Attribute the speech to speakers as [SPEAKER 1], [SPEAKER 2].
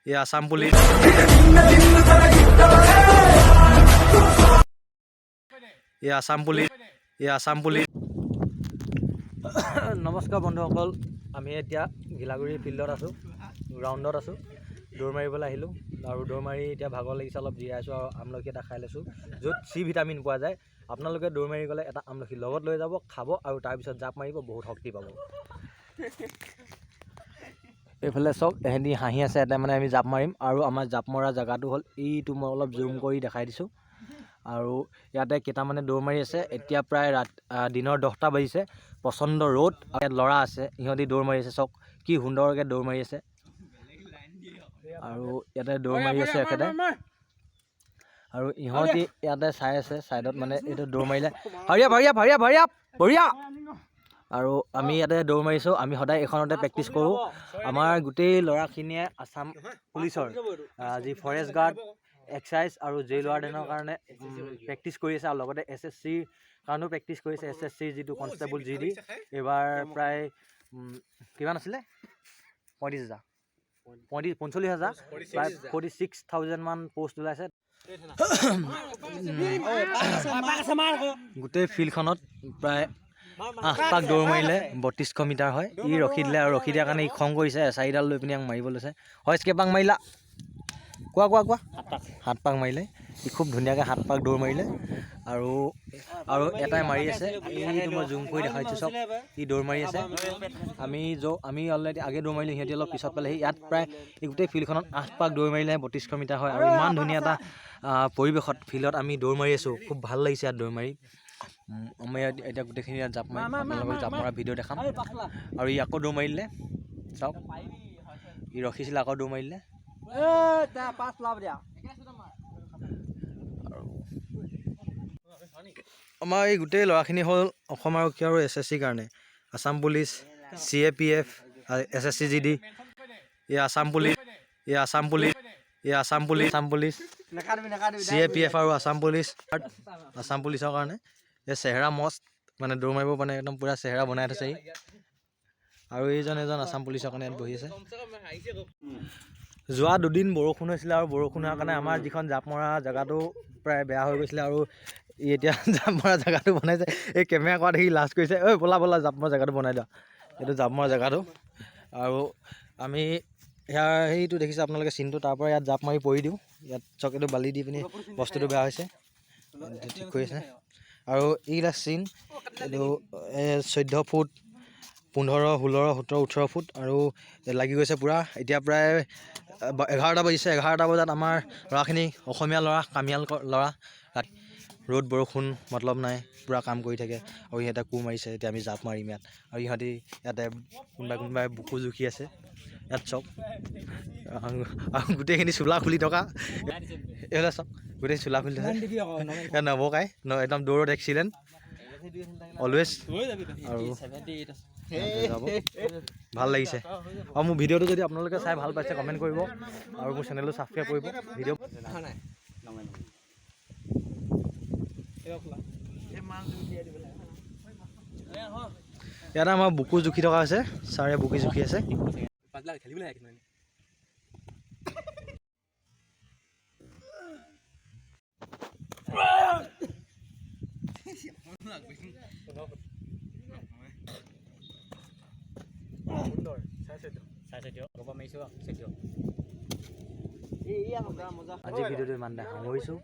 [SPEAKER 1] ये आसाम पुलिस ये आसाम पुलिस নমস্কাৰ বন্ধুসকল, আমি এতিয়া গিলাগুৰি ফিল্ডত আছোঁ, গ্ৰাউণ্ডত আছোঁ। দৌৰ মাৰিবলৈ আহিলোঁ আৰু দৌৰ মাৰি এতিয়া ভাগৰ লাগিছে, অলপ জিৰাইছোঁ আৰু আমলখি এটা খাই লৈছোঁ, য'ত চি ভিটামিন পোৱা যায়। আপোনালোকে দৌৰ মাৰি গ'লে এটা আমলখি লগত লৈ যাব, খাব আৰু তাৰপিছত জাপ মাৰিব, বহুত শক্তি পাব। এইফালে চব এহেঁতি হাঁহি আছে, এটা মানে আমি জাপ মাৰিম আৰু আমাৰ জাপ মৰা জেগাটো হ'ল এইটো, মই অলপ জুম কৰি দেখাই দিছোঁ। আৰু ইয়াতে কেইটামানে দৌৰ মাৰি আছে। এতিয়া প্ৰায় দিনৰ 10টা বাজিছে, প্ৰচণ্ড ৰ'দ, ইয়াত ল'ৰা আছে, ইহঁতি দৌৰ মাৰি আছে। চাওক কি সুন্দৰকৈ দৌৰ মাৰি আছে আৰু ইয়াতে দৌৰ মাৰি আছে এখেতে, আৰু ইহঁতি ইয়াতে চাই আছে ছাইডত, মানে এইটো দৌৰ মাৰিলে বঢ়িয়া। আৰু আমি ইয়াতে দৌৰ মাৰিছোঁ। আমি সদায় এইখনতে প্ৰেক্টিচ কৰোঁ। আমাৰ গোটেই ল'ৰাখিনিয়ে আছাম পুলিচৰ যি ফৰেষ্ট গাৰ্ড, এক্সাইজ আৰু জেইল ৱাৰ্ডেনৰ কাৰণে প্ৰেক্টিচ কৰি আছে, আৰু লগতে SSCৰ কাৰণেও প্ৰেক্টিচ কৰিছে। SSCৰ যিটো কনষ্টেবল GD, এইবাৰ প্ৰায় কিমান আছিলে, 45,000 প্ৰায় 46,000 মান পোষ্ট ওলাইছে। গোটেই ফিল্ডখনত প্ৰায় 8 পাক দৌৰ মাৰিলে 3200 মিটাৰ হয়। ই ৰখি দিলে, আৰু ৰখি দিয়াৰ কাৰণে ই খং কৰিছে, চাৰিডাল লৈ পিনি মাৰিব লৈছে। হয়, কেইপাক মাৰিলা? কোৱা 7 পাক মাৰিলে। ই খুব ধুনীয়াকৈ 7 পাক দৌৰ মাৰিলে। আৰু এটাই মাৰি আছে, এইটো মই জুম কৰি দেখাইছোঁ, চব ই দৌৰ মাৰি আছে। আমি অলৰেডি আগে দৌৰ মাৰিলোঁ, সিহঁতি অলপ পিছত পালেহি। ইয়াত প্ৰায় এই গোটেই ফিল্ডখনত 8 পাক দৌৰ মাৰিলে 3200 মিটাৰ হয়। আৰু ইমান ধুনীয়া এটা পৰিৱেশত ফিল্ডত আমি দৌৰ মাৰি আছোঁ, খুব ভাল লাগিছে ইয়াত দৌৰ মাৰি। আমি এতিয়া গোটেইখিনি ইয়াত জাপ মাৰিম, আপোনালোকক জাপ মৰা ভিডিঅ' দেখাম। আৰু ই আকৌ দৌৰ মাৰিলে, চাওক ই ৰখিছিলে, আকৌ দৌৰ মাৰিলে। আমাৰ এই গোটেই ল'ৰাখিনি হ'ল অসম আৰক্ষী আৰু SSCৰ কাৰণে, Assam police, CAPF, SSC GD, Assam police, CAPF আৰু আছাম পুলিচৰ কাৰণে। এই চেহেৰা মস্ত, মানে দৌৰ মাৰিব মানে একদম পূৰা চেহেৰা বনাই থৈছে। আৰু এজন আছাম পুলিচৰ কাৰণে ইয়াত বহি আছে। যোৱা 2 দিন বৰষুণ হৈছিলে, আৰু বৰষুণ হোৱাৰ কাৰণে আমাৰ যিখন জাপ মৰা জেগাটো প্ৰায় বেয়া হৈ গৈছিলে, আৰু এতিয়া জাপ মৰা জেগাটো বনাইছে। এই কেমেৰা কৰা দেখি লাজ কৰিছে, ঐ ব'লা জাপ মৰা জেগাটো বনাই দিয়া। এইটো জাপ মৰা জেগাটো, আৰু আমি সেইটো দেখিছে আপোনালোকে চিনটো, তাৰ পৰা ইয়াত জাপ মাৰি পৰি দিওঁ। ইয়াত চকেটো বালি দি পিনি বস্তুটো বেয়া হৈছে, ঠিক কৰিছে। আৰু এইকেইটা চিন, এইটো 14 ফুট, 15, 16, 17, 18 ফুট, আৰু লাগি গৈছে পূৰা। এতিয়া প্ৰায় 11টা বাজিছে। 11টা বজাত আমাৰ ল'ৰাখিনি, অসমীয়া ল'ৰা, কামিয়াল ল'ৰা, ৰ'দ বৰষুণ মতলব নাই, পূৰা কাম কৰি থাকে। আৰু সিহঁতে কোৰ মাৰিছে, এতিয়া আমি জাপ মাৰিম ইয়াত। আৰু ইহঁতি ইয়াতে কোনোবাই বুকু জুখি আছে ইয়াত, চব আৰু গোটেইখিনি চোলা খুলি থকা, এইফালে চব গোটেই চোলা খুলি থকা, ইয়াত নবকাই একদম দৌৰত এক্সিলেণ্ট অলৱেজ। আৰু যাব ভাল লাগিছে। আৰু মোৰ ভিডিঅ'টো যদি আপোনালোকে চাই ভাল পাইছে, কমেণ্ট কৰিব, আৰু মোৰ চেনেলটো ছাবস্ক্ৰাইব কৰিব। ভিডিঅ' ইয়াতে আমাৰ বুকু জুখি থকা হৈছে, ছাৰে বুকু জুখি আছে। আজি ভিডিঅ'টো ইমানতে সামৰিছোঁ।